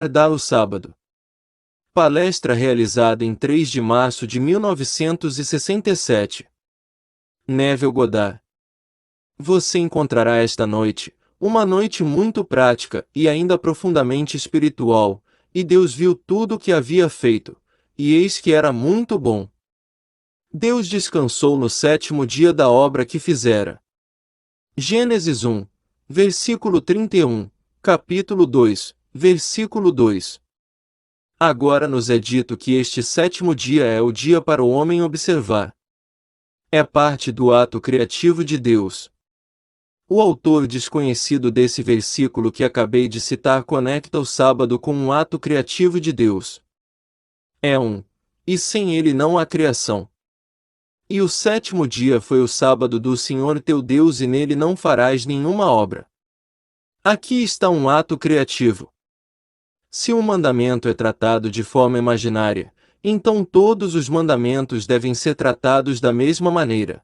Guardar o sábado. Palestra realizada em 3 de março de 1967. Neville Goddard. Você encontrará esta noite, uma noite muito prática e ainda profundamente espiritual, e Deus viu tudo o que havia feito, e eis que era muito bom. Deus descansou no 7º dia da obra que fizera. Gênesis 1, versículo 31, capítulo 2, versículo 2. Agora nos é dito que este 7º dia é o dia para o homem observar. É parte do ato criativo de Deus. O autor desconhecido desse versículo que acabei de citar conecta o sábado com um ato criativo de Deus. E sem ele não há criação. E o 7º dia foi o sábado do Senhor teu Deus e nele não farás nenhuma obra. Aqui está um ato criativo. Se um mandamento é tratado de forma imaginária, então todos os mandamentos devem ser tratados da mesma maneira.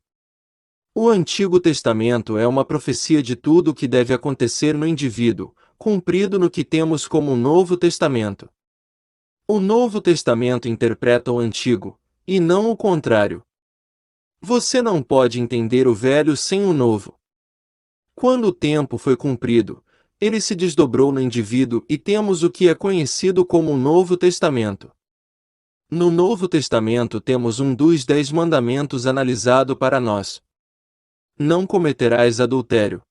O Antigo Testamento é uma profecia de tudo o que deve acontecer no indivíduo, cumprido no que temos como o Novo Testamento. O Novo Testamento interpreta o Antigo, e não o contrário. Você não pode entender o Velho sem o Novo. Quando o tempo foi cumprido, ele se desdobrou no indivíduo e temos o que é conhecido como o Novo Testamento. No Novo Testamento temos um dos 10 mandamentos analisado para nós. Não cometerás adultério.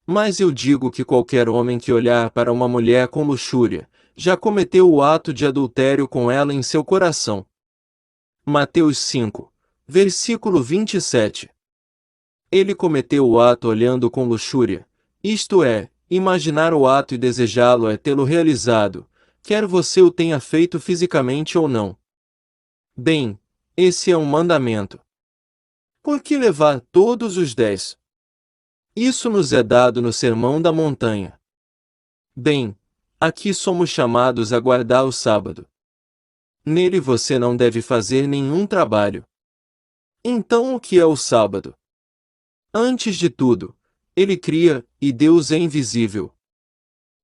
Mas eu digo que qualquer homem que olhar para uma mulher com luxúria, já cometeu o ato de adultério com ela em seu coração. Mateus 5, versículo 27. Ele cometeu o ato olhando com luxúria, isto é, imaginar o ato e desejá-lo é tê-lo realizado, quer você o tenha feito fisicamente ou não. Bem, esse é um mandamento. Por que levar todos os 10? Isso nos é dado no Sermão da Montanha. Bem, aqui somos chamados a guardar o sábado. Nele você não deve fazer nenhum trabalho. Então o que é o sábado? Antes de tudo, ele cria, e Deus é invisível.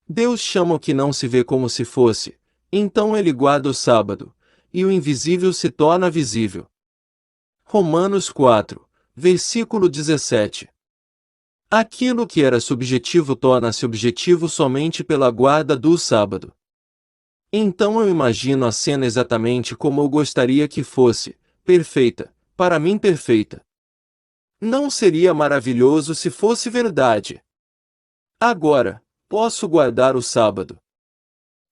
Deus chama o que não se vê como se fosse, então ele guarda o sábado, e o invisível se torna visível. Romanos 4, versículo 17. Aquilo que era subjetivo torna-se objetivo somente pela guarda do sábado. Então eu imagino a cena exatamente como eu gostaria que fosse, perfeita, para mim perfeita. Não seria maravilhoso se fosse verdade? Agora, posso guardar o sábado.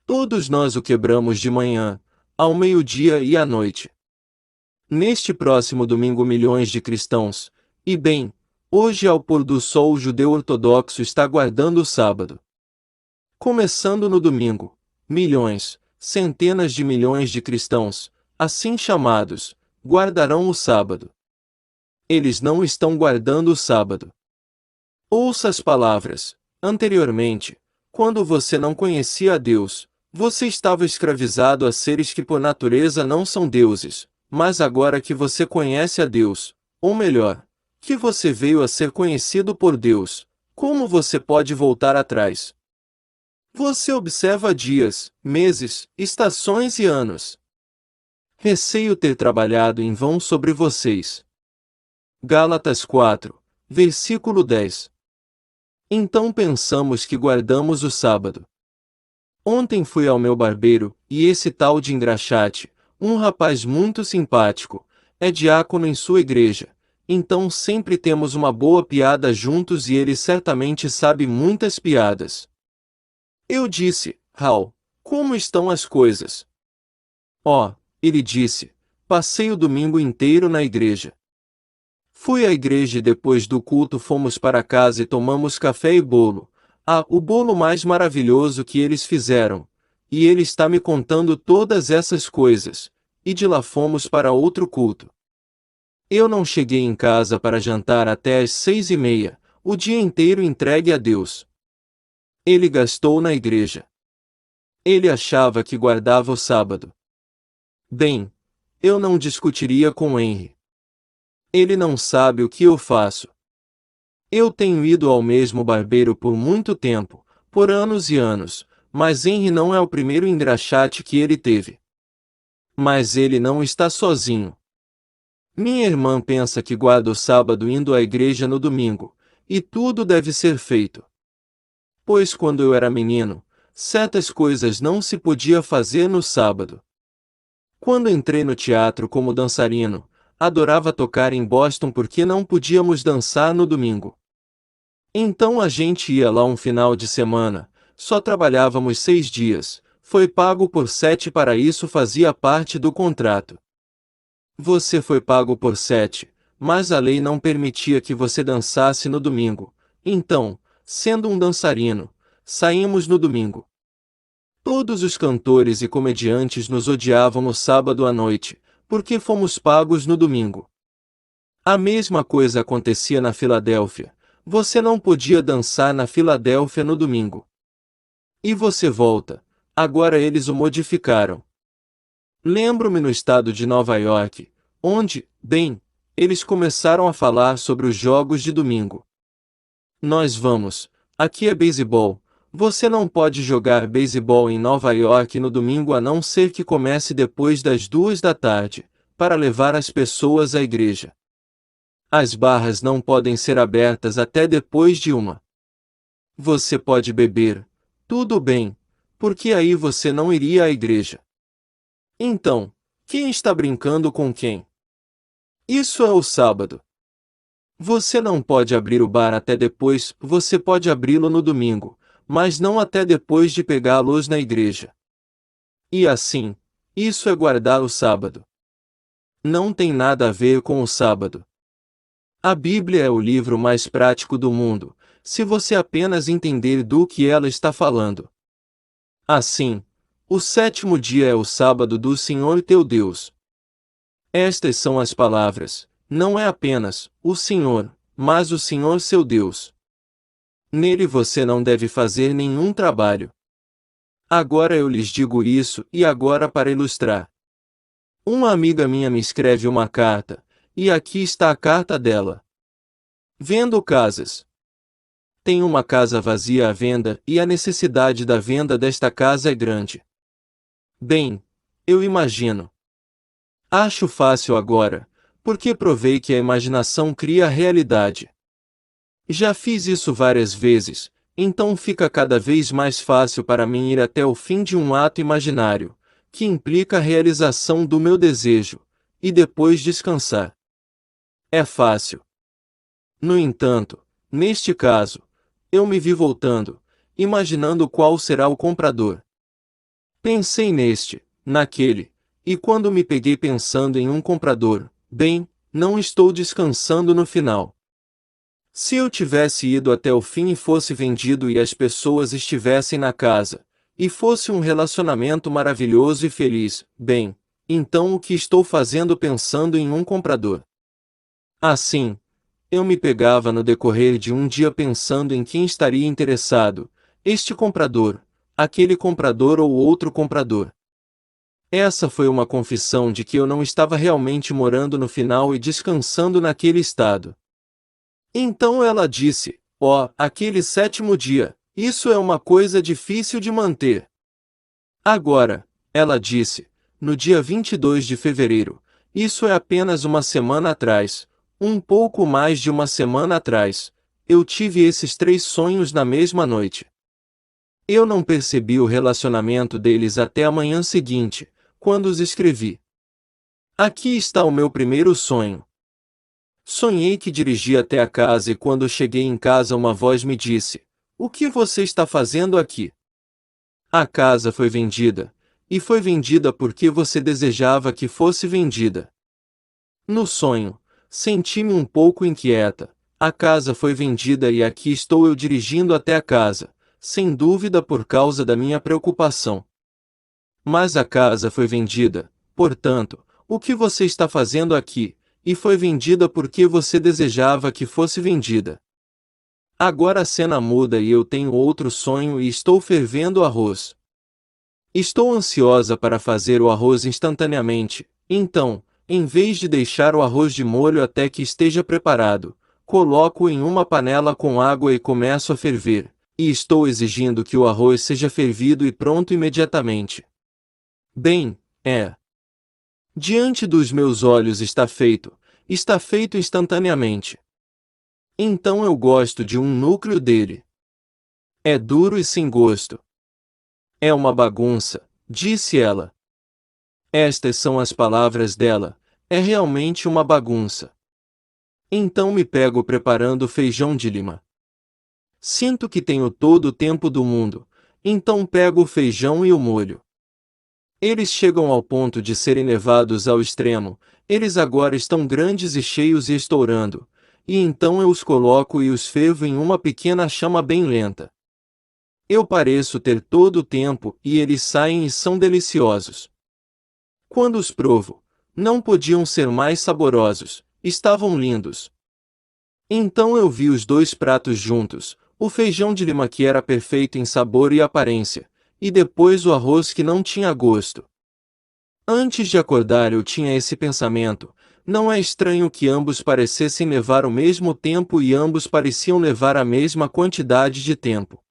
Todos nós o quebramos de manhã, ao meio-dia e à noite. Neste próximo domingo milhões de cristãos, e bem, hoje ao pôr do sol o judeu ortodoxo está guardando o sábado. Começando no domingo, milhões, centenas de milhões de cristãos, assim chamados, guardarão o sábado. Eles não estão guardando o sábado. Ouça as palavras. Anteriormente, quando você não conhecia a Deus, você estava escravizado a seres que por natureza não são deuses, mas agora que você conhece a Deus, ou melhor, que você veio a ser conhecido por Deus, como você pode voltar atrás? Você observa dias, meses, estações e anos. Receio ter trabalhado em vão sobre vocês. Gálatas 4, versículo 10. Então pensamos que guardamos o sábado. Ontem fui ao meu barbeiro, e esse tal de Engraxate, um rapaz muito simpático, é diácono em sua igreja, então sempre temos uma boa piada juntos e ele certamente sabe muitas piadas. Eu disse, Hal, como estão as coisas? Oh, ele disse, passei o domingo inteiro na igreja. Fui à igreja e depois do culto fomos para casa e tomamos café e bolo. Ah, o bolo mais maravilhoso que eles fizeram. E ele está me contando todas essas coisas. E de lá fomos para outro culto. Eu não cheguei em casa para jantar até às 6:30, o dia inteiro entregue a Deus. Ele gastou na igreja. Ele achava que guardava o sábado. Bem, eu não discutiria com Henry. Ele não sabe o que eu faço. Eu tenho ido ao mesmo barbeiro por muito tempo, por anos e anos, mas Henry não é o primeiro engraxate que ele teve. Mas ele não está sozinho. Minha irmã pensa que guarda o sábado indo à igreja no domingo, e tudo deve ser feito. Pois quando eu era menino, certas coisas não se podia fazer no sábado. Quando entrei no teatro como dançarino, adorava tocar em Boston porque não podíamos dançar no domingo. Então a gente ia lá um final de semana, só trabalhávamos 6 dias, foi pago por 7 para isso fazia parte do contrato. Você foi pago por 7, mas a lei não permitia que você dançasse no domingo, então, sendo um dançarino, saímos no domingo. Todos os cantores e comediantes nos odiavam no sábado à noite, porque fomos pagos no domingo. A mesma coisa acontecia na Filadélfia. Você não podia dançar na Filadélfia no domingo. E você volta. Agora eles o modificaram. Lembro-me no estado de Nova York, onde, bem, eles começaram a falar sobre os jogos de domingo. Nós vamos. Aqui é beisebol. Você não pode jogar beisebol em Nova York no domingo a não ser que comece depois das 2 da tarde, para levar as pessoas à igreja. As barras não podem ser abertas até depois de 1. Você pode beber, tudo bem, porque aí você não iria à igreja. Então, quem está brincando com quem? Isso é o sábado. Você não pode abrir o bar até depois, você pode abri-lo no domingo, mas não até depois de pegá-los na igreja. E assim, isso é guardar o sábado. Não tem nada a ver com o sábado. A Bíblia é o livro mais prático do mundo, se você apenas entender do que ela está falando. Assim, o 7º dia é o sábado do Senhor teu Deus. Estas são as palavras, não é apenas o Senhor, mas o Senhor seu Deus. Nele você não deve fazer nenhum trabalho. Agora eu lhes digo isso e agora para ilustrar. Uma amiga minha me escreve uma carta, e aqui está a carta dela. Vendo casas. Tem uma casa vazia à venda e a necessidade da venda desta casa é grande. Bem, eu imagino. Acho fácil agora, porque provei que a imaginação cria a realidade. Já fiz isso várias vezes, então fica cada vez mais fácil para mim ir até o fim de um ato imaginário, que implica a realização do meu desejo, e depois descansar. É fácil. No entanto, neste caso, eu me vi voltando, imaginando qual será o comprador. Pensei neste, naquele, e quando me peguei pensando em um comprador, bem, não estou descansando no final. Se eu tivesse ido até o fim e fosse vendido e as pessoas estivessem na casa, e fosse um relacionamento maravilhoso e feliz, bem, então o que estou fazendo pensando em um comprador? Assim, eu me pegava no decorrer de um dia pensando em quem estaria interessado, este comprador, aquele comprador ou outro comprador. Essa foi uma confissão de que eu não estava realmente morando no final e descansando naquele estado. Então ela disse, aquele 7º dia, isso é uma coisa difícil de manter. Agora, ela disse, no dia 22 de fevereiro, isso é apenas uma semana atrás, um pouco mais de uma semana atrás, eu tive esses 3 sonhos na mesma noite. Eu não percebi o relacionamento deles até a manhã seguinte, quando os escrevi. Aqui está o meu primeiro sonho. Sonhei que dirigia até a casa e quando cheguei em casa uma voz me disse, o que você está fazendo aqui? A casa foi vendida, e foi vendida porque você desejava que fosse vendida. No sonho, senti-me um pouco inquieta, a casa foi vendida e aqui estou eu dirigindo até a casa, sem dúvida por causa da minha preocupação. Mas a casa foi vendida, portanto, o que você está fazendo aqui? E foi vendida porque você desejava que fosse vendida. Agora a cena muda e eu tenho outro sonho e estou fervendo arroz. Estou ansiosa para fazer o arroz instantaneamente, então, em vez de deixar o arroz de molho até que esteja preparado, coloco-o em uma panela com água e começo a ferver, E estou exigindo que o arroz seja fervido e pronto imediatamente. Bem, é. Diante dos meus olhos está feito instantaneamente. Então eu gosto de um núcleo dele. É duro e sem gosto. É uma bagunça, disse ela. Estas são as palavras dela. É realmente uma bagunça. Então me pego preparando feijão de lima. Sinto que tenho todo o tempo do mundo, então pego o feijão e o molho. Eles chegam ao ponto de serem levados ao extremo, eles agora estão grandes e cheios e estourando, e então eu os coloco e os fervo em uma pequena chama bem lenta. Eu pareço ter todo o tempo e eles saem e são deliciosos. Quando os provo, não podiam ser mais saborosos, estavam lindos. Então eu vi os dois pratos juntos, o feijão de lima que era perfeito em sabor e aparência, e depois o arroz que não tinha gosto. Antes de acordar eu tinha esse pensamento, não é estranho que ambos parecessem levar o mesmo tempo e ambos pareciam levar a mesma quantidade de tempo.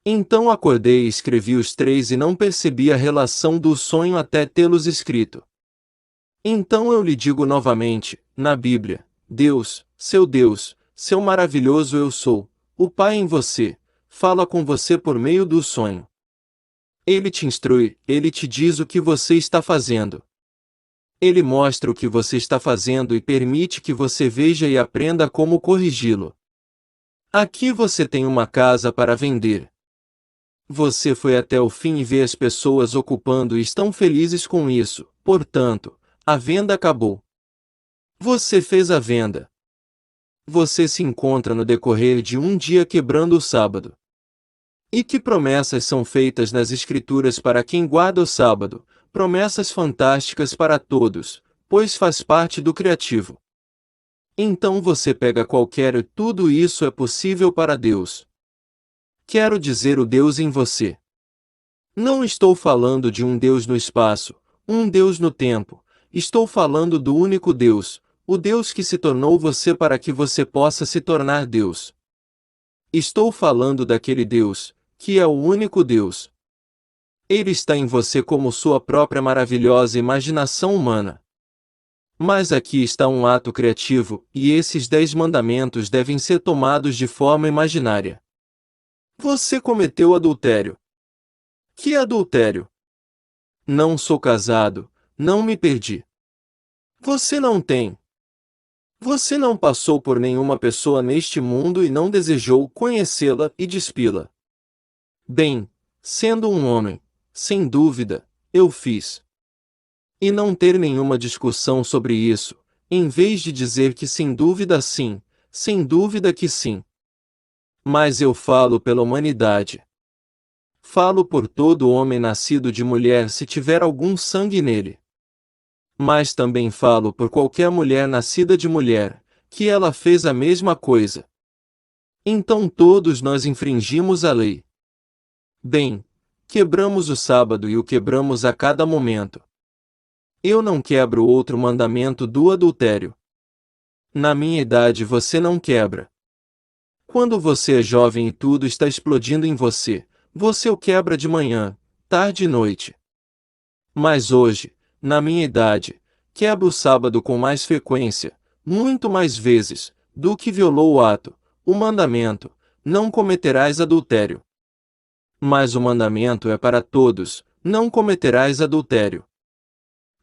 Então acordei e escrevi os três e não percebi a relação do sonho até tê-los escrito. Então eu lhe digo novamente, na Bíblia, Deus, seu maravilhoso eu sou, o Pai em você, fala com você por meio do sonho. Ele te instrui, ele te diz o que você está fazendo. Ele mostra o que você está fazendo e permite que você veja e aprenda como corrigi-lo. Aqui você tem uma casa para vender. Você foi até o fim e vê as pessoas ocupando e estão felizes com isso, portanto, a venda acabou. Você fez a venda. Você se encontra no decorrer de um dia quebrando o sábado. E que promessas são feitas nas Escrituras para quem guarda o sábado, promessas fantásticas para todos, pois faz parte do criativo. Então você pega qualquer e tudo isso é possível para Deus. Quero dizer o Deus em você. Não estou falando de um Deus no espaço, um Deus no tempo, estou falando do único Deus, o Deus que se tornou você para que você possa se tornar Deus. Estou falando daquele Deus, que é o único Deus. Ele está em você como sua própria maravilhosa imaginação humana. Mas aqui está um ato criativo, e esses 10 mandamentos devem ser tomados de forma imaginária. Você cometeu adultério. Que adultério? Não sou casado, não me perdi. Você não tem. Você não passou por nenhuma pessoa neste mundo e não desejou conhecê-la e despi-la. Bem, sendo um homem, sem dúvida, eu fiz. E não ter nenhuma discussão sobre isso, em vez de dizer que sem dúvida sim, sem dúvida que sim. Mas eu falo pela humanidade. Falo por todo homem nascido de mulher se tiver algum sangue nele. Mas também falo por qualquer mulher nascida de mulher, que ela fez a mesma coisa. Então todos nós infringimos a lei. Bem, quebramos o sábado e o quebramos a cada momento. Eu não quebro outro mandamento do adultério. Na minha idade você não quebra. Quando você é jovem e tudo está explodindo em você, você o quebra de manhã, tarde e noite. Mas hoje, na minha idade, quebro o sábado com mais frequência, muito mais vezes, do que violou o ato, o mandamento, não cometerás adultério. Mas o mandamento é para todos, não cometerás adultério.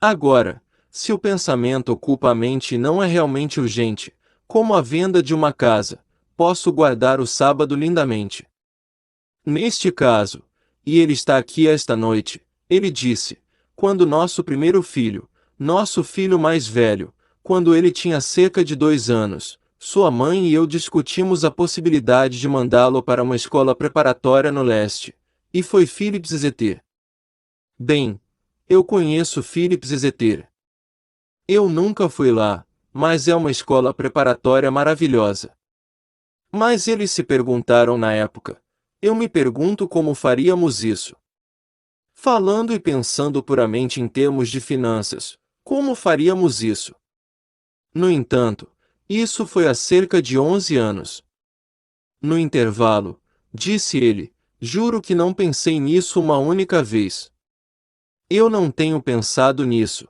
Agora, se o pensamento ocupa a mente e não é realmente urgente, como a venda de uma casa, posso guardar o sábado lindamente. Neste caso, e ele está aqui esta noite, ele disse, quando nosso filho mais velho, quando ele tinha cerca de 2 anos, sua mãe e eu discutimos a possibilidade de mandá-lo para uma escola preparatória no leste, e foi Phillips Exeter. Bem, eu conheço Phillips Exeter. Eu nunca fui lá, mas é uma escola preparatória maravilhosa. Mas eles se perguntaram na época. Eu me pergunto como faríamos isso. Falando e pensando puramente em termos de finanças, como faríamos isso? No entanto, isso foi há cerca de 11 anos. No intervalo, disse ele, juro que não pensei nisso uma única vez. Eu não tenho pensado nisso.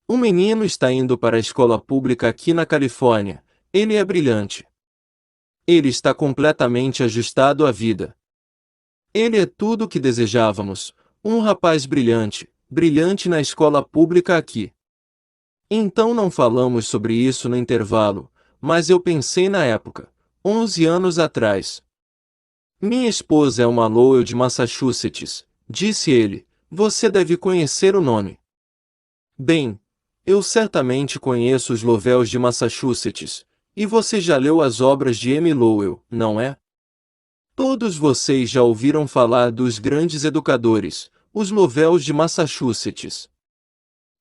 Um menino está indo para a escola pública aqui na Califórnia. Ele é brilhante. Ele está completamente ajustado à vida. Ele é tudo o que desejávamos, um rapaz brilhante, brilhante na escola pública aqui. Então não falamos sobre isso no intervalo, mas eu pensei na época, 11 anos atrás. Minha esposa é uma Lowell de Massachusetts, disse ele, você deve conhecer o nome. Bem, eu certamente conheço os Lovells de Massachusetts, e você já leu as obras de M. Lowell, não é? Todos vocês já ouviram falar dos grandes educadores, os Lovells de Massachusetts.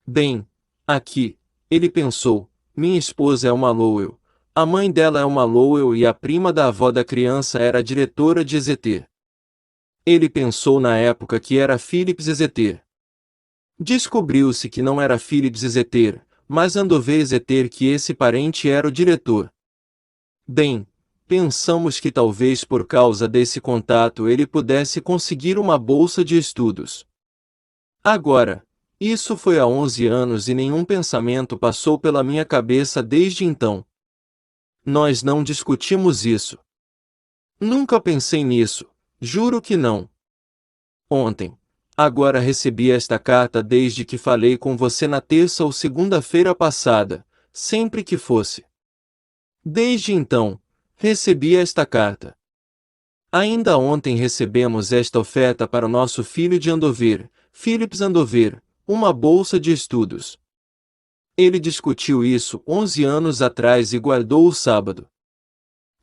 Bem, aqui, ele pensou, minha esposa é uma Lowell, a mãe dela é uma Lowell e a prima da avó da criança era a diretora de EZT. Ele pensou na época que era Phillips EZT. Descobriu-se que não era Phillips EZT, mas Andover EZT que esse parente era o diretor. Bem, pensamos que talvez por causa desse contato ele pudesse conseguir uma bolsa de estudos. Agora, isso foi há 11 anos e nenhum pensamento passou pela minha cabeça desde então. Nós não discutimos isso. Nunca pensei nisso, juro que não. Ontem. Agora recebi esta carta desde que falei com você na terça ou segunda-feira passada, sempre que fosse. Desde então, recebi esta carta. Ainda ontem recebemos esta oferta para o nosso filho de Andover, Phillips Andover, uma bolsa de estudos. Ele discutiu isso 11 anos atrás e guardou o sábado.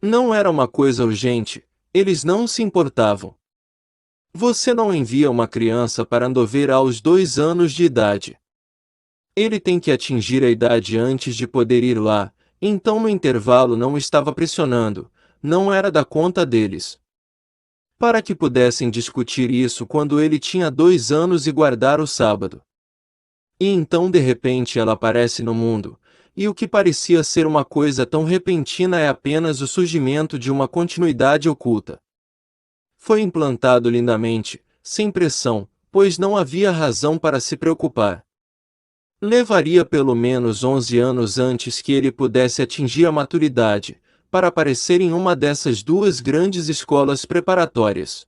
Não era uma coisa urgente, eles não se importavam. Você não envia uma criança para Andover aos 2 anos de idade. Ele tem que atingir a idade antes de poder ir lá, então no intervalo não estava pressionando, não era da conta deles. Para que pudessem discutir isso quando ele tinha 2 anos e guardar o sábado. E então de repente ela aparece no mundo, e o que parecia ser uma coisa tão repentina é apenas o surgimento de uma continuidade oculta. Foi implantado lindamente, sem pressão, pois não havia razão para se preocupar. Levaria pelo menos 11 anos antes que ele pudesse atingir a maturidade, para aparecer em uma dessas 2 grandes escolas preparatórias.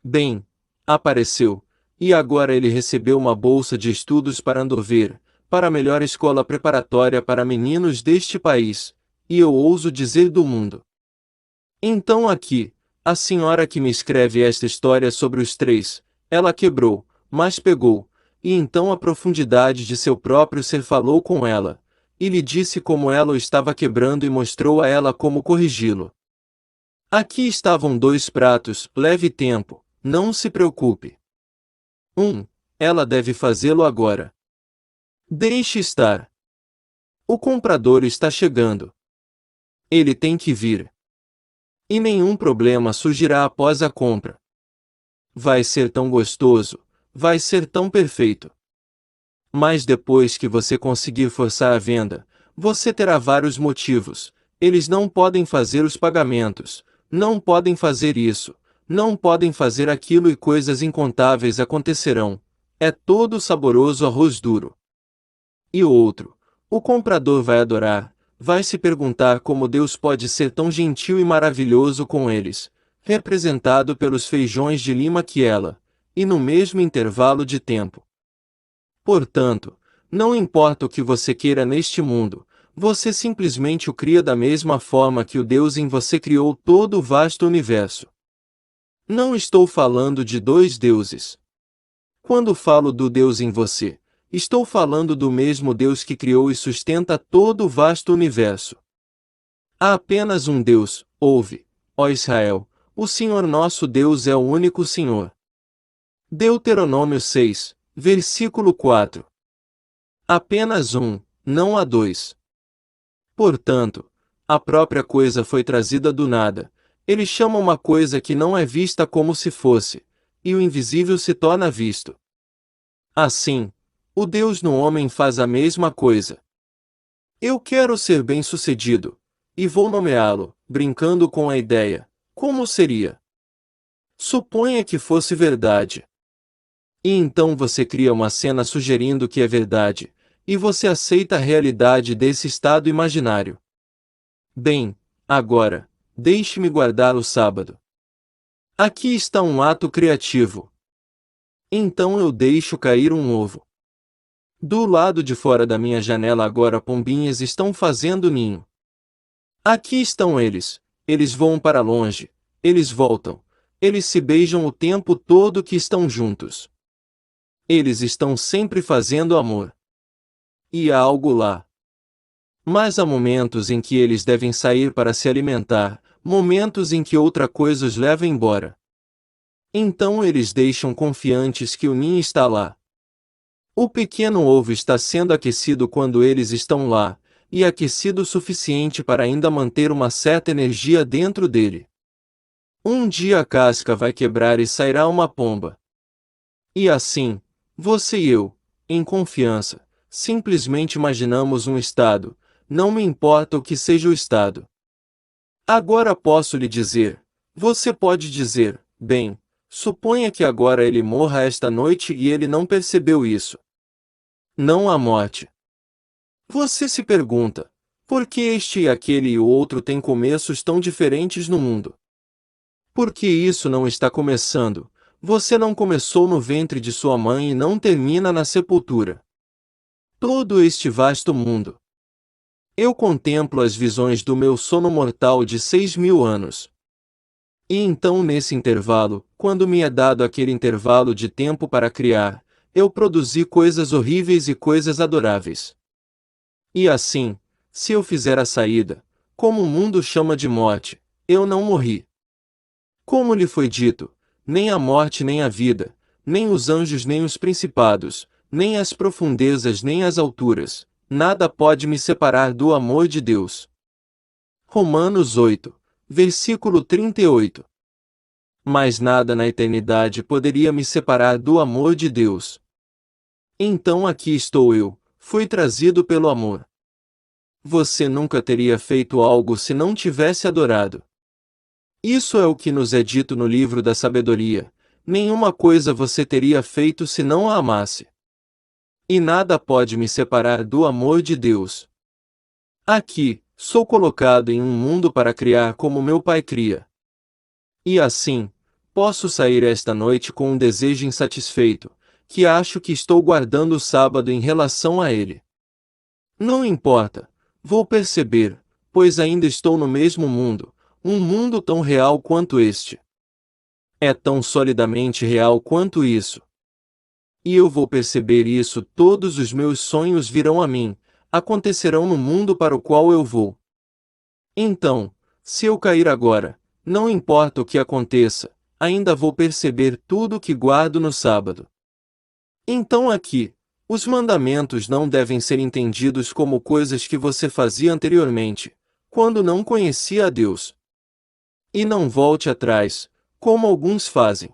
Bem, apareceu, e agora ele recebeu uma bolsa de estudos para Andover, para a melhor escola preparatória para meninos deste país, e eu ouso dizer do mundo. Então aqui, a senhora que me escreve esta história sobre os 3, ela quebrou, mas pegou, e então a profundidade de seu próprio ser falou com ela, e lhe disse como ela o estava quebrando e mostrou a ela como corrigi-lo. Aqui estavam 2 pratos, leve tempo, não se preocupe. Ela deve fazê-lo agora. Deixe estar. O comprador está chegando. Ele tem que vir. E nenhum problema surgirá após a compra. Vai ser tão gostoso, vai ser tão perfeito. Mas depois que você conseguir forçar a venda, você terá vários motivos. Eles não podem fazer os pagamentos, não podem fazer isso, não podem fazer aquilo e coisas incontáveis acontecerão. É todo saboroso arroz duro. E o outro, o comprador vai adorar, vai se perguntar como Deus pode ser tão gentil e maravilhoso com eles, representado pelos feijões de lima que ela, e no mesmo intervalo de tempo. Portanto, não importa o que você queira neste mundo, você simplesmente o cria da mesma forma que o Deus em você criou todo o vasto universo. Não estou falando de 2 deuses. Quando falo do Deus em você, estou falando do mesmo Deus que criou e sustenta todo o vasto universo. Há apenas um Deus, ouve, ó Israel, o Senhor nosso Deus é o único Senhor. Deuteronômio 6, versículo 4. Apenas um, não há 2. Portanto, a própria coisa foi trazida do nada. Ele chama uma coisa que não é vista como se fosse, e o invisível se torna visto. Assim, o Deus no homem faz a mesma coisa. Eu quero ser bem-sucedido, e vou nomeá-lo, brincando com a ideia, Como seria? Suponha que fosse verdade. E então você cria uma cena sugerindo que é verdade, e você aceita a realidade desse estado imaginário. Bem, agora, deixe-me guardar o sábado. Aqui está um ato criativo. Então eu deixo cair um ovo. Do lado de fora da minha janela agora pombinhas estão fazendo ninho. Aqui estão eles. Eles voam para longe. Eles voltam. Eles se beijam o tempo todo que estão juntos. Eles estão sempre fazendo amor. E há algo lá. Mas há momentos em que eles devem sair para se alimentar, momentos em que outra coisa os leva embora. Então eles deixam confiantes que o ninho está lá. O pequeno ovo está sendo aquecido quando eles estão lá, e aquecido o suficiente para ainda manter uma certa energia dentro dele. Um dia a casca vai quebrar e sairá uma pomba. E assim, você e eu, em confiança, simplesmente imaginamos um estado, não me importa o que seja o estado. Agora posso lhe dizer, você pode dizer, bem, suponha que agora ele morra esta noite e ele não percebeu isso. Não há morte. Você se pergunta, por que este e aquele e o outro têm começos tão diferentes no mundo? Por que isso não está começando? Você não começou no ventre de sua mãe e não termina na sepultura. Todo este vasto mundo. Eu contemplo as visões do meu sono mortal de 6.000 anos. E então nesse intervalo, quando me é dado aquele intervalo de tempo para criar, eu produzi coisas horríveis e coisas adoráveis. E assim, se eu fizer a saída, como o mundo chama de morte, eu não morri. Como lhe foi dito, nem a morte nem a vida, nem os anjos nem os principados, nem as profundezas nem as alturas, nada pode me separar do amor de Deus. Romanos 8, versículo 38. Mas nada na eternidade poderia me separar do amor de Deus. Então aqui estou eu, fui trazido pelo amor. Você nunca teria feito algo se não tivesse adorado. Isso é o que nos é dito no livro da sabedoria. Nenhuma coisa você teria feito se não a amasse. E nada pode me separar do amor de Deus. Aqui, sou colocado em um mundo para criar como meu Pai cria. E assim, posso sair esta noite com um desejo insatisfeito, que acho que estou guardando o sábado em relação a ele. Não importa, vou perceber, pois ainda estou no mesmo mundo, um mundo tão real quanto este. É tão solidamente real quanto isso. E eu vou perceber isso, todos os meus sonhos virão a mim, acontecerão no mundo para o qual eu vou. Então, se eu cair agora, não importa o que aconteça, ainda vou perceber tudo o que guardo no sábado. Então aqui, os mandamentos não devem ser entendidos como coisas que você fazia anteriormente, quando não conhecia a Deus. E não volte atrás, como alguns fazem.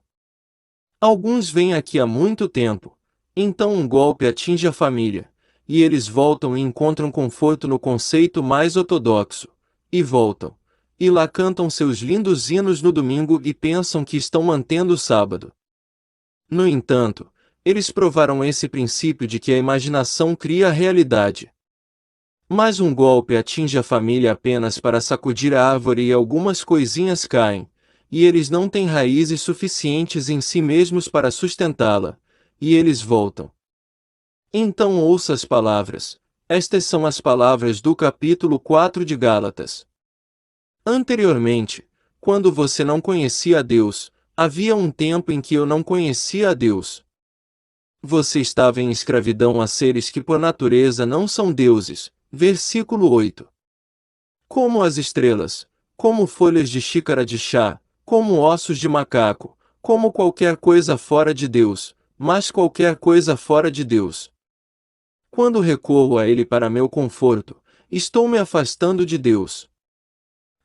Alguns vêm aqui há muito tempo, então um golpe atinge a família, e eles voltam e encontram conforto no conceito mais ortodoxo, e voltam, e lá cantam seus lindos hinos no domingo e pensam que estão mantendo o sábado. No entanto, eles provaram esse princípio de que a imaginação cria a realidade. Mas um golpe atinge a família apenas para sacudir a árvore e algumas coisinhas caem, e eles não têm raízes suficientes em si mesmos para sustentá-la, e eles voltam. Então ouça as palavras. Estas são as palavras do capítulo 4 de Gálatas. Anteriormente, quando você não conhecia a Deus, havia um tempo em que eu não conhecia a Deus. Você estava em escravidão a seres que por natureza não são deuses. Versículo 8. Como as estrelas, como folhas de xícara de chá, como ossos de macaco, como qualquer coisa fora de Deus, mas qualquer coisa fora de Deus. Quando recorro a Ele para meu conforto, estou me afastando de Deus.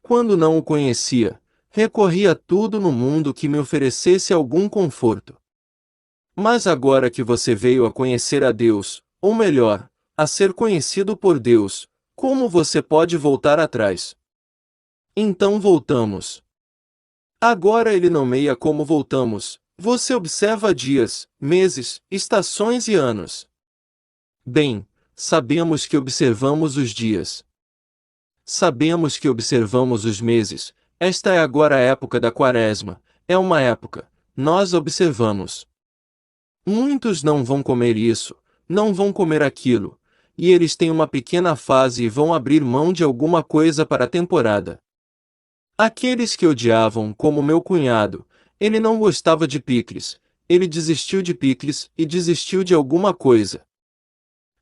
Quando não o conhecia, recorri a tudo no mundo que me oferecesse algum conforto. Mas agora que você veio a conhecer a Deus, ou melhor, a ser conhecido por Deus, como você pode voltar atrás? Então voltamos. Agora ele nomeia como voltamos. Você observa dias, meses, estações e anos. Bem, sabemos que observamos os dias. Sabemos que observamos os meses. Esta é agora a época da Quaresma. É uma época. Nós observamos. Muitos não vão comer isso, não vão comer aquilo, e eles têm uma pequena fase e vão abrir mão de alguma coisa para a temporada. Aqueles que odiavam, como meu cunhado, ele não gostava de picles, ele desistiu de picles e desistiu de alguma coisa.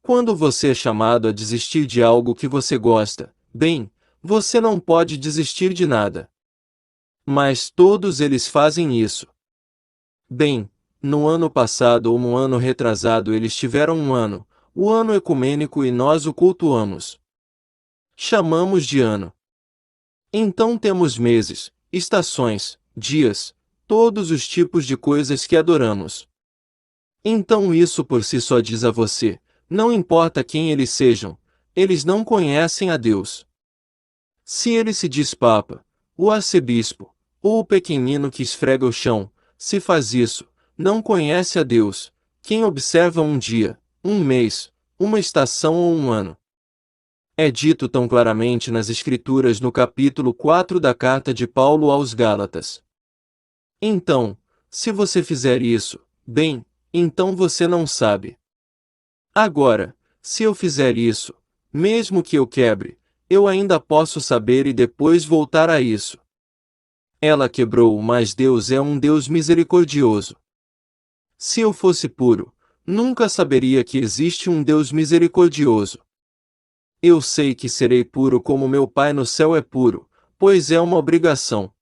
Quando você é chamado a desistir de algo que você gosta, bem, você não pode desistir de nada. Mas todos eles fazem isso. Bem, no ano passado ou no ano retrasado eles tiveram um ano, o ano ecumênico e nós o cultuamos. Chamamos de ano. Então temos meses, estações, dias, todos os tipos de coisas que adoramos. Então isso por si só diz a você, não importa quem eles sejam, eles não conhecem a Deus. Se ele se diz Papa, o arcebispo, ou o pequenino que esfrega o chão, se faz isso, não conhece a Deus, quem observa um dia, um mês, uma estação ou um ano. É dito tão claramente nas Escrituras no capítulo 4 da carta de Paulo aos Gálatas. Então, se você fizer isso, bem, então você não sabe. Agora, se eu fizer isso, mesmo que eu quebre, eu ainda posso saber e depois voltar a isso. Ela quebrou, mas Deus é um Deus misericordioso. Se eu fosse puro, nunca saberia que existe um Deus misericordioso. Eu sei que serei puro como meu Pai no céu é puro, pois é uma obrigação.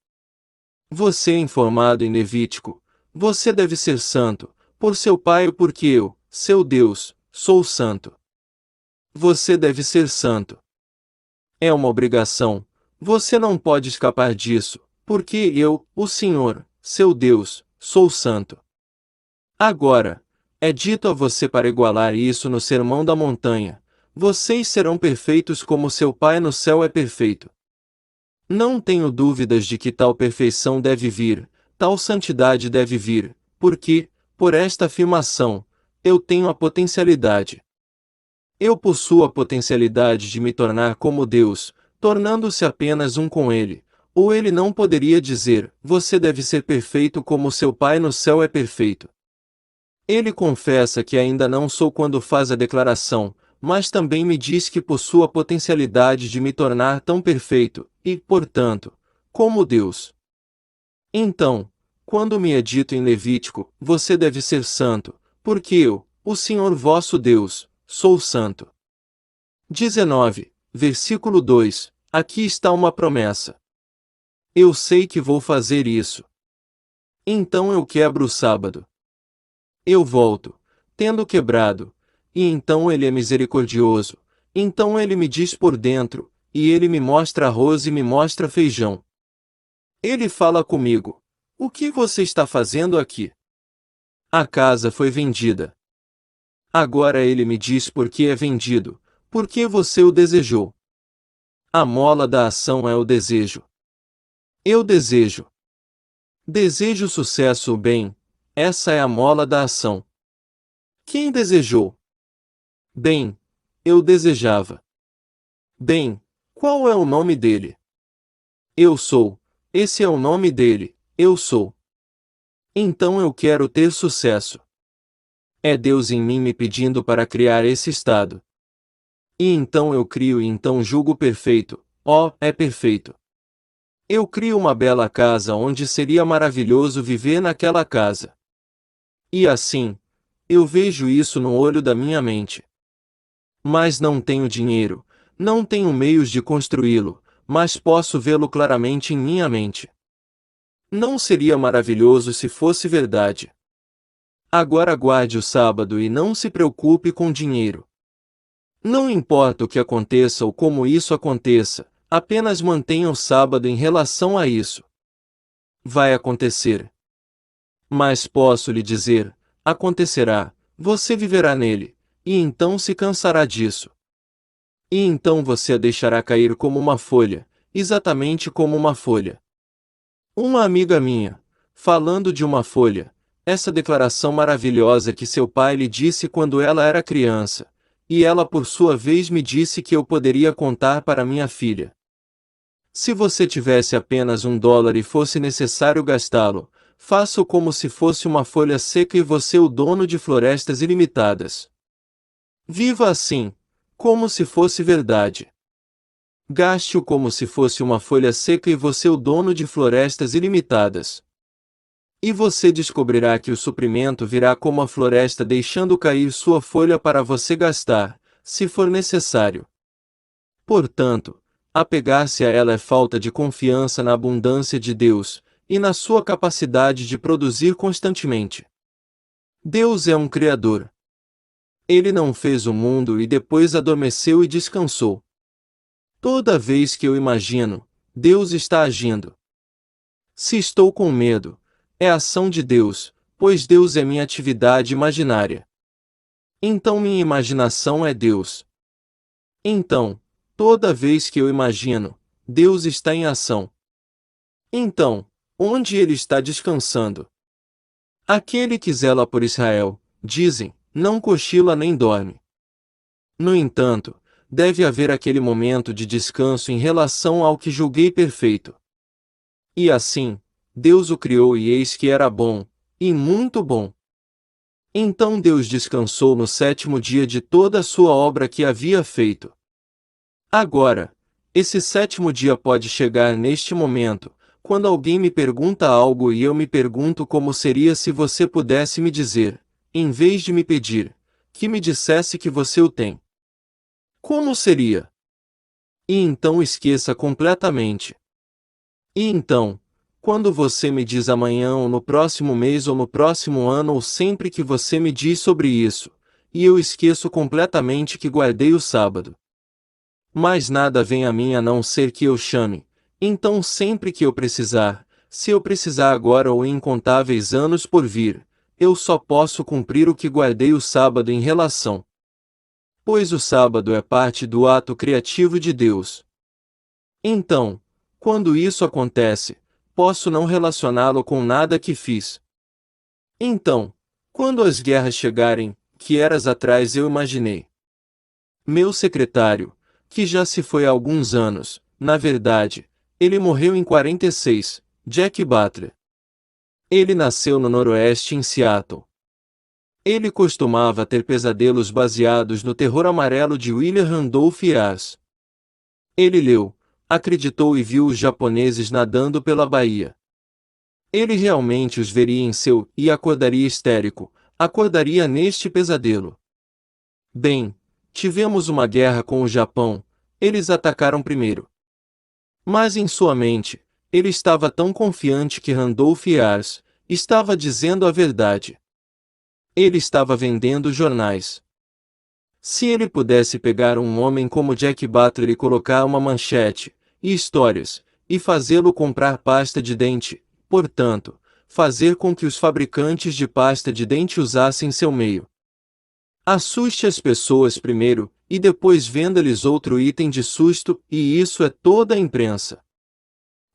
Você é informado em Levítico, você deve ser santo, por seu Pai porque eu, seu Deus, sou santo. Você deve ser santo. É uma obrigação, você não pode escapar disso, porque eu, o Senhor, seu Deus, sou santo. Agora, é dito a você para igualar isso no Sermão da Montanha, vocês serão perfeitos como seu Pai no céu é perfeito. Não tenho dúvidas de que tal perfeição deve vir, tal santidade deve vir, porque, por esta afirmação, eu tenho a potencialidade. Eu possuo a potencialidade de me tornar como Deus, tornando-se apenas um com Ele, ou Ele não poderia dizer, você deve ser perfeito como seu Pai no céu é perfeito. Ele confessa que ainda não sou quando faz a declaração, mas também me diz que possuo a potencialidade de me tornar tão perfeito, e, portanto, como Deus. Então, quando me é dito em Levítico, você deve ser santo, porque eu, o Senhor vosso Deus, sou santo. 19, versículo 2, aqui está uma promessa. Eu sei que vou fazer isso. Então eu quebro o sábado. Eu volto, tendo quebrado, e então ele é misericordioso, então ele me diz por dentro, e ele me mostra arroz e me mostra feijão. Ele fala comigo, o que você está fazendo aqui? A casa foi vendida. Agora ele me diz por que é vendido, porque você o desejou. A mola da ação é o desejo. Eu desejo. Desejo o sucesso ou bem, essa é a mola da ação. Quem desejou? Bem, eu desejava. Bem, qual é o nome dele? Eu sou. Esse é o nome dele, eu sou. Então eu quero ter sucesso. É Deus em mim me pedindo para criar esse estado. E então eu crio e então julgo perfeito, é perfeito. Eu crio uma bela casa onde seria maravilhoso viver naquela casa. E assim, eu vejo isso no olho da minha mente. Mas não tenho dinheiro, não tenho meios de construí-lo, mas posso vê-lo claramente em minha mente. Não seria maravilhoso se fosse verdade? Agora guarde o sábado e não se preocupe com dinheiro. Não importa o que aconteça ou como isso aconteça, apenas mantenha o sábado em relação a isso. Vai acontecer. Mas posso lhe dizer, acontecerá, você viverá nele, e então se cansará disso. E então você a deixará cair como uma folha, exatamente como uma folha. Uma amiga minha, falando de uma folha, essa declaração maravilhosa que seu pai lhe disse quando ela era criança, e ela por sua vez me disse que eu poderia contar para minha filha. Se você tivesse apenas $1 e fosse necessário gastá-lo, faça-o como se fosse uma folha seca e você o dono de florestas ilimitadas. Viva assim, como se fosse verdade. Gaste-o como se fosse uma folha seca e você o dono de florestas ilimitadas. E você descobrirá que o suprimento virá como a floresta deixando cair sua folha para você gastar, se for necessário. Portanto, apegar-se a ela é falta de confiança na abundância de Deus, e na sua capacidade de produzir constantemente. Deus é um Criador. Ele não fez o mundo e depois adormeceu e descansou. Toda vez que eu imagino, Deus está agindo. Se estou com medo, é ação de Deus, pois Deus é minha atividade imaginária. Então minha imaginação é Deus. Então, toda vez que eu imagino, Deus está em ação. Então, onde ele está descansando? Aquele que zela por Israel, dizem, não cochila nem dorme. No entanto, deve haver aquele momento de descanso em relação ao que julguei perfeito. E assim, Deus o criou e eis que era bom, e muito bom. Então Deus descansou no 7º dia de toda a sua obra que havia feito. Agora, esse 7º dia pode chegar neste momento, quando alguém me pergunta algo e eu me pergunto como seria se você pudesse me dizer, em vez de me pedir, que me dissesse que você o tem. Como seria? E então esqueça completamente. E então, quando você me diz amanhã ou no próximo mês ou no próximo ano ou sempre que você me diz sobre isso, e eu esqueço completamente que guardei o sábado. Mas nada vem a mim a não ser que eu chame, então sempre que eu precisar, se eu precisar agora ou em incontáveis anos por vir, eu só posso cumprir o que guardei o sábado em relação. Pois o sábado é parte do ato criativo de Deus. Então, quando isso acontece, posso não relacioná-lo com nada que fiz. Então, quando as guerras chegarem, que eras atrás eu imaginei. Meu secretário, que já se foi há alguns anos, na verdade, ele morreu em 46, Jack Butler. Ele nasceu no Noroeste em Seattle. Ele costumava ter pesadelos baseados no terror amarelo de William Randolph Hearst. Ele leu, acreditou e viu os japoneses nadando pela baía. Ele realmente os veria em seu e acordaria histérico, acordaria neste pesadelo. Bem, tivemos uma guerra com o Japão, eles atacaram primeiro. Mas em sua mente, ele estava tão confiante que Randolph Hearst estava dizendo a verdade. Ele estava vendendo jornais. Se ele pudesse pegar um homem como Jack Butler e colocar uma manchete, e histórias, e fazê-lo comprar pasta de dente, portanto, fazer com que os fabricantes de pasta de dente usassem seu meio. Assuste as pessoas primeiro, e depois venda-lhes outro item de susto, e isso é toda a imprensa.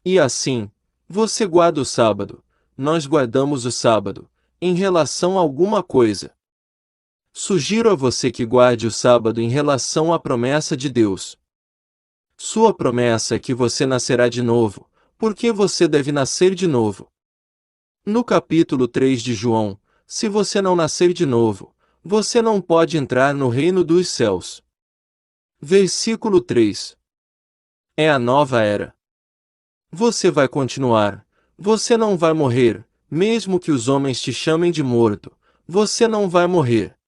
E assim, você guarda o sábado, nós guardamos o sábado, em relação a alguma coisa. Sugiro a você que guarde o sábado em relação à promessa de Deus. Sua promessa é que você nascerá de novo, porque você deve nascer de novo. No capítulo 3 de João, se você não nascer de novo, você não pode entrar no reino dos céus. Versículo 3. É a nova era. Você vai continuar, você não vai morrer, mesmo que os homens te chamem de morto, você não vai morrer.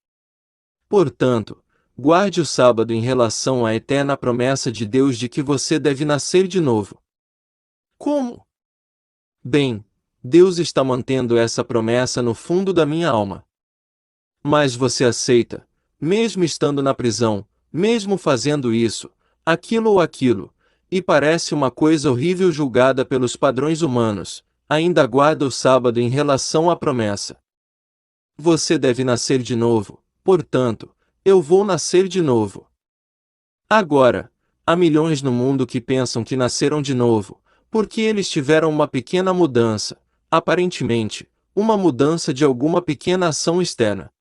Portanto, guarde o sábado em relação à eterna promessa de Deus de que você deve nascer de novo. Como? Bem, Deus está mantendo essa promessa no fundo da minha alma. Mas você aceita, mesmo estando na prisão, mesmo fazendo isso, aquilo ou aquilo, e parece uma coisa horrível julgada pelos padrões humanos, ainda guarda o sábado em relação à promessa. Você deve nascer de novo, portanto, eu vou nascer de novo. Agora, há milhões no mundo que pensam que nasceram de novo, porque eles tiveram uma pequena mudança, aparentemente, uma mudança de alguma pequena ação externa.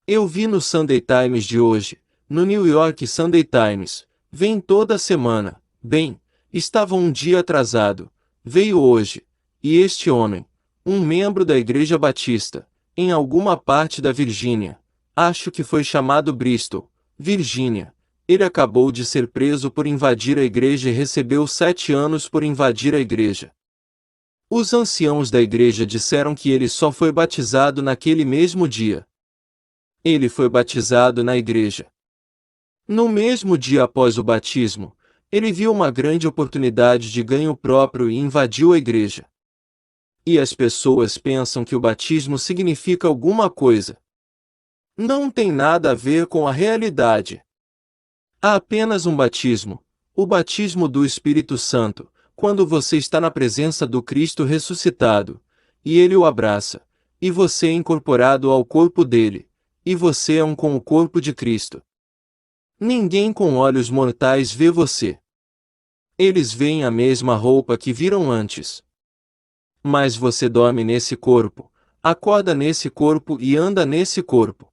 Eu vi no Sunday Times de hoje, no New York Sunday Times, vem toda semana, bem, estava um dia atrasado, veio hoje, e este homem, um membro da Igreja Batista, em alguma parte da Virgínia, acho que foi chamado Bristol, Virgínia, ele acabou de ser preso por invadir a igreja e recebeu 7 anos por invadir a igreja. Os anciãos da igreja disseram que ele só foi batizado naquele mesmo dia. Ele foi batizado na igreja. No mesmo dia após o batismo, ele viu uma grande oportunidade de ganho próprio e invadiu a igreja. E as pessoas pensam que o batismo significa alguma coisa. Não tem nada a ver com a realidade. Há apenas um batismo, o batismo do Espírito Santo, quando você está na presença do Cristo ressuscitado, e ele o abraça, e você é incorporado ao corpo dele, e você é um com o corpo de Cristo. Ninguém com olhos mortais vê você. Eles veem a mesma roupa que viram antes. Mas você dorme nesse corpo, acorda nesse corpo e anda nesse corpo.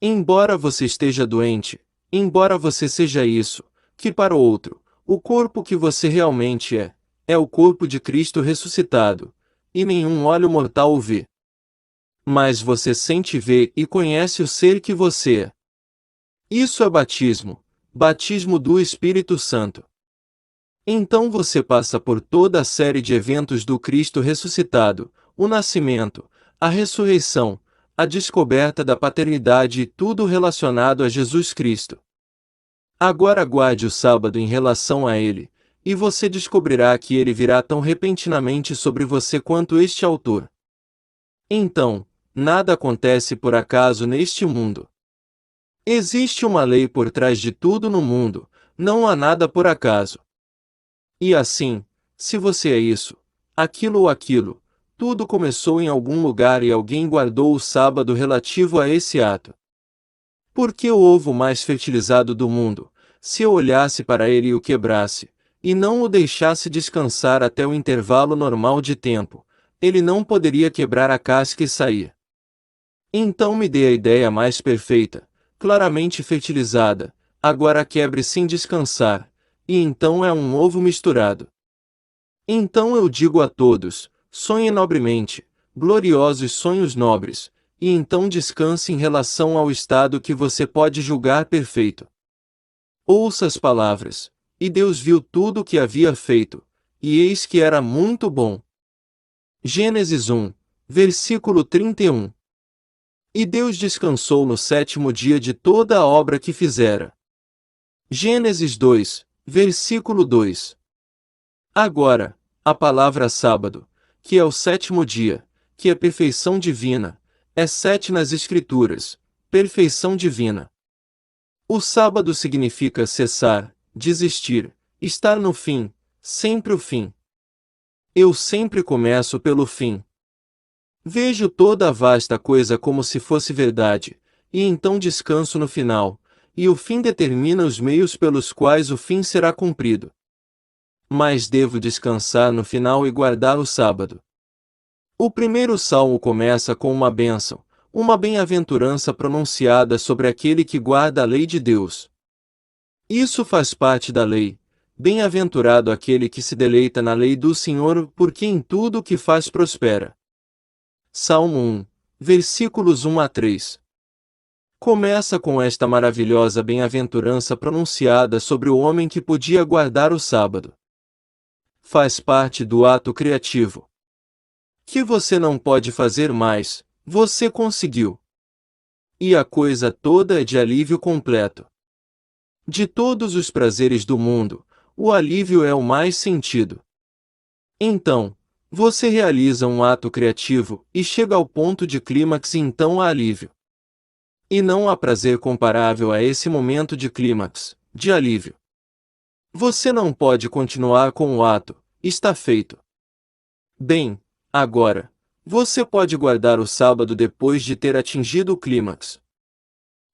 Embora você esteja doente, embora você seja isso, que para o outro, o corpo que você realmente é o corpo de Cristo ressuscitado, e nenhum olho mortal o vê. Mas você sente ver e conhece o ser que você é. Isso é batismo, batismo do Espírito Santo. Então você passa por toda a série de eventos do Cristo ressuscitado, o nascimento, a ressurreição, a descoberta da paternidade e tudo relacionado a Jesus Cristo. Agora aguarde o sábado em relação a ele, e você descobrirá que ele virá tão repentinamente sobre você quanto este autor. Então, nada acontece por acaso neste mundo. Existe uma lei por trás de tudo no mundo, não há nada por acaso. E assim, se você é isso, aquilo ou aquilo, tudo começou em algum lugar e alguém guardou o sábado relativo a esse ato. Porque o ovo mais fertilizado do mundo, se eu olhasse para ele e o quebrasse, e não o deixasse descansar até o intervalo normal de tempo, ele não poderia quebrar a casca e sair. Então me dê a ideia mais perfeita, claramente fertilizada, agora quebre sem descansar, e então é um ovo misturado. Então eu digo a todos, sonhem nobremente, gloriosos sonhos nobres, e então descanse em relação ao estado que você pode julgar perfeito. Ouça as palavras, e Deus viu tudo o que havia feito, e eis que era muito bom. Gênesis 1, versículo 31. E Deus descansou no 7º dia de toda a obra que fizera. Gênesis 2, versículo 2. Agora, a palavra sábado, que é o 7º dia, que é perfeição divina, é 7 nas Escrituras, perfeição divina. O sábado significa cessar, desistir, estar no fim, sempre o fim. Eu sempre começo pelo fim. Vejo toda a vasta coisa como se fosse verdade, e então descanso no final, e o fim determina os meios pelos quais o fim será cumprido. Mas devo descansar no final e guardar o sábado. O primeiro salmo começa com uma bênção, uma bem-aventurança pronunciada sobre aquele que guarda a lei de Deus. Isso faz parte da lei. Bem-aventurado aquele que se deleita na lei do Senhor, porque em tudo o que faz prospera. Salmo 1, versículos 1 a 3. Começa com esta maravilhosa bem-aventurança pronunciada sobre o homem que podia guardar o sábado. Faz parte do ato criativo. Que você não pode fazer mais, você conseguiu. E a coisa toda é de alívio completo. De todos os prazeres do mundo, o alívio é o mais sentido. Então, você realiza um ato criativo e chega ao ponto de clímax e então há alívio. E não há prazer comparável a esse momento de clímax, de alívio. Você não pode continuar com o ato, está feito. Bem, agora, você pode guardar o sábado depois de ter atingido o clímax.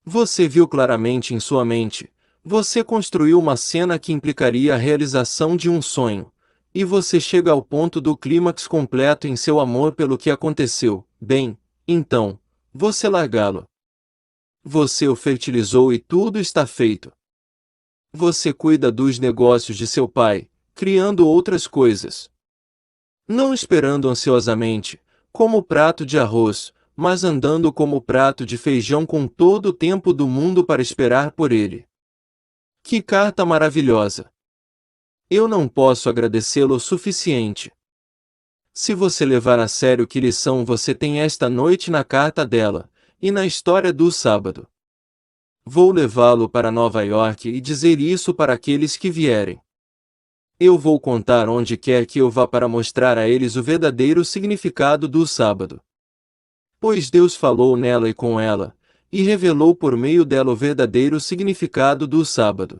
Você viu claramente em sua mente, você construiu uma cena que implicaria a realização de um sonho, e você chega ao ponto do clímax completo em seu amor pelo que aconteceu, bem, então, você largá-lo. Você o fertilizou e tudo está feito. Você cuida dos negócios de seu pai, criando outras coisas. Não esperando ansiosamente, como o prato de arroz, mas andando como o prato de feijão com todo o tempo do mundo para esperar por ele. Que carta maravilhosa! Eu não posso agradecê-lo o suficiente. Se você levar a sério que lição você tem esta noite na carta dela, e na história do sábado. Vou levá-lo para Nova York e dizer isso para aqueles que vierem. Eu vou contar onde quer que eu vá para mostrar a eles o verdadeiro significado do sábado. Pois Deus falou nela e com ela, e revelou por meio dela o verdadeiro significado do sábado.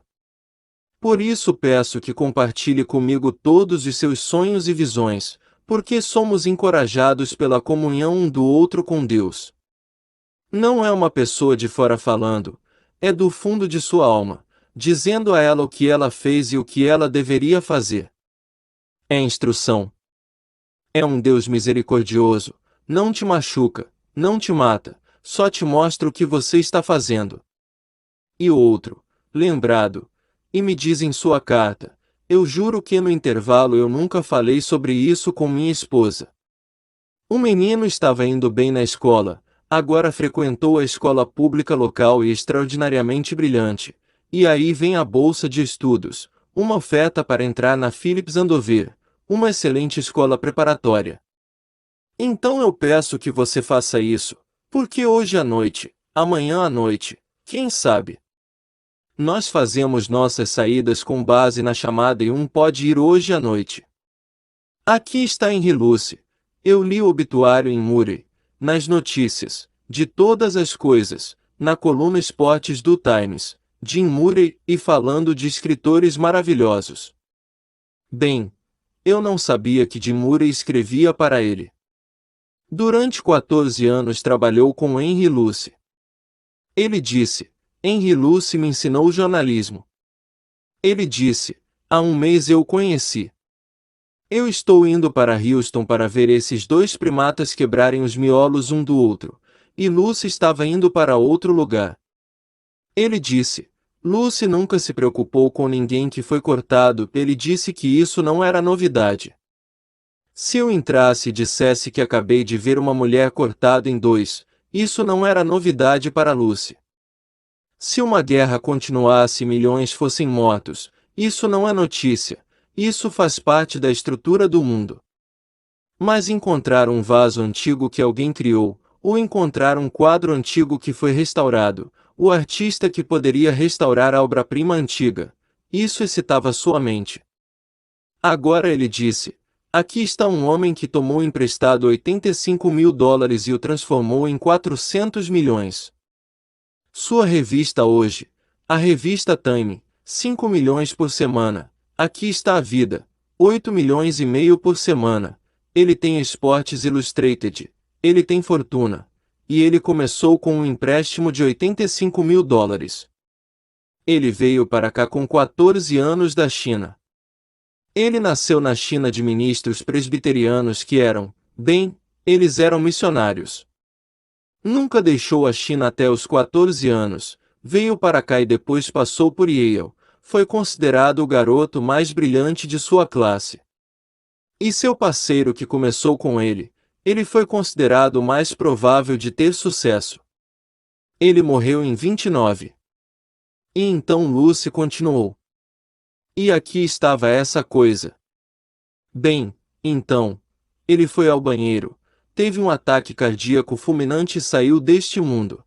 Por isso peço que compartilhe comigo todos os seus sonhos e visões, porque somos encorajados pela comunhão um do outro com Deus. Não é uma pessoa de fora falando, é do fundo de sua alma, dizendo a ela o que ela fez e o que ela deveria fazer. É instrução. É um Deus misericordioso, não te machuca, não te mata, só te mostra o que você está fazendo. E o outro, lembrado, e me diz em sua carta, eu juro que no intervalo eu nunca falei sobre isso com minha esposa. O menino estava indo bem na escola, agora frequentou a escola pública local e extraordinariamente brilhante, e aí vem a bolsa de estudos, uma oferta para entrar na Phillips Andover, uma excelente escola preparatória. Então eu peço que você faça isso, porque hoje à noite, amanhã à noite, quem sabe? Nós fazemos nossas saídas com base na chamada e pode ir hoje à noite. Aqui está Henry Luce. Eu li o obituário em Murray, nas notícias, de todas as coisas, na coluna Esportes do Times, Jim Murray, e falando de escritores maravilhosos. Bem, eu não sabia que Jim Murray escrevia para ele. Durante 14 anos trabalhou com Henry Luce. Ele disse, Henry Luce me ensinou jornalismo. Ele disse, há um mês eu o conheci. Eu estou indo para Houston para ver esses dois primatas quebrarem os miolos um do outro, e Lucy estava indo para outro lugar. Ele disse, Lucy nunca se preocupou com ninguém que foi cortado, ele disse que isso não era novidade. Se eu entrasse e dissesse que acabei de ver uma mulher cortada em dois, isso não era novidade para Lucy. Se uma guerra continuasse e milhões fossem mortos, isso não é notícia, isso faz parte da estrutura do mundo. Mas encontrar um vaso antigo que alguém criou, ou encontrar um quadro antigo que foi restaurado, o artista que poderia restaurar a obra-prima antiga, isso excitava sua mente. Agora ele disse, aqui está um homem que tomou emprestado $85.000 e o transformou em 400 milhões. Sua revista hoje, a revista Time, 5 milhões por semana. Aqui está a vida, 8 milhões e meio por semana. Ele tem Sports Illustrated, ele tem fortuna. E ele começou com um empréstimo de $85.000. Ele veio para cá com 14 anos da China. Ele nasceu na China de ministros presbiterianos que eram, bem, eles eram missionários. Nunca deixou a China até os 14 anos, veio para cá e depois passou por Yale, foi considerado o garoto mais brilhante de sua classe. E seu parceiro que começou com ele foi considerado o mais provável de ter sucesso. Ele morreu em 29. E então Lucy continuou. E aqui estava essa coisa. Bem, então, ele foi ao banheiro, teve um ataque cardíaco fulminante e saiu deste mundo.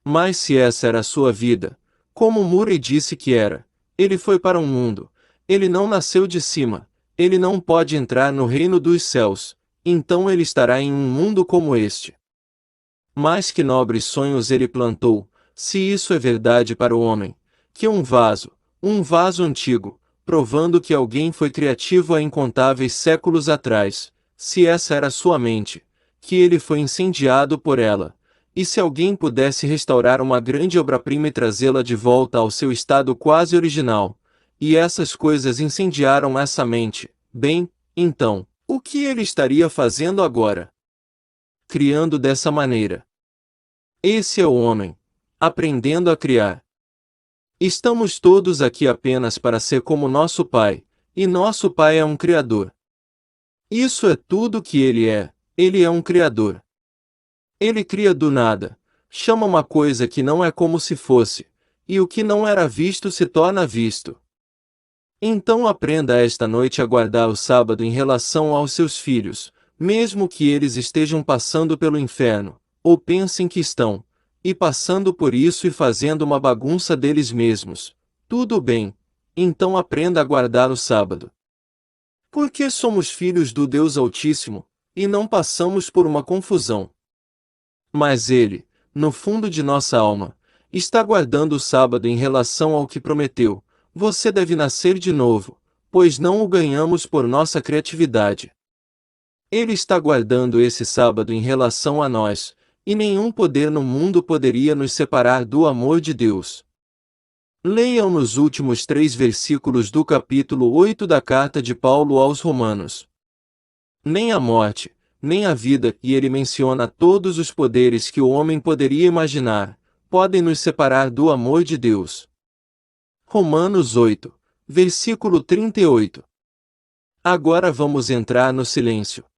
Mas se essa era a sua vida, como Murray disse que era, ele foi para um mundo, ele não nasceu de cima, ele não pode entrar no reino dos céus, então ele estará em um mundo como este. Mas que nobres sonhos ele plantou, se isso é verdade para o homem, que um vaso antigo, provando que alguém foi criativo há incontáveis séculos atrás, se essa era sua mente, que ele foi incendiado por ela, e se alguém pudesse restaurar uma grande obra-prima e trazê-la de volta ao seu estado quase original, e essas coisas incendiaram essa mente, Bem, então, o que ele estaria fazendo agora? Criando dessa maneira. Esse é o homem, aprendendo a criar. Estamos todos aqui apenas para ser como nosso Pai, e nosso Pai é um Criador. Isso é tudo que ele é um Criador. Ele cria do nada, chama uma coisa que não é como se fosse, e o que não era visto se torna visto. Então aprenda esta noite a guardar o sábado em relação aos seus filhos, mesmo que eles estejam passando pelo inferno, ou pensem que estão, e passando por isso e fazendo uma bagunça deles mesmos. Tudo bem, então aprenda a guardar o sábado. Porque somos filhos do Deus Altíssimo, e não passamos por uma confusão. Mas Ele, no fundo de nossa alma, está guardando o sábado em relação ao que prometeu. Você deve nascer de novo, pois não o ganhamos por nossa criatividade. Ele está guardando esse sábado em relação a nós, e nenhum poder no mundo poderia nos separar do amor de Deus. Leiam nos últimos 3 versículos do capítulo 8 da carta de Paulo aos Romanos. Nem a morte, nem a vida, e ele menciona todos os poderes que o homem poderia imaginar, podem nos separar do amor de Deus. Romanos 8, versículo 38. Agora vamos entrar no silêncio.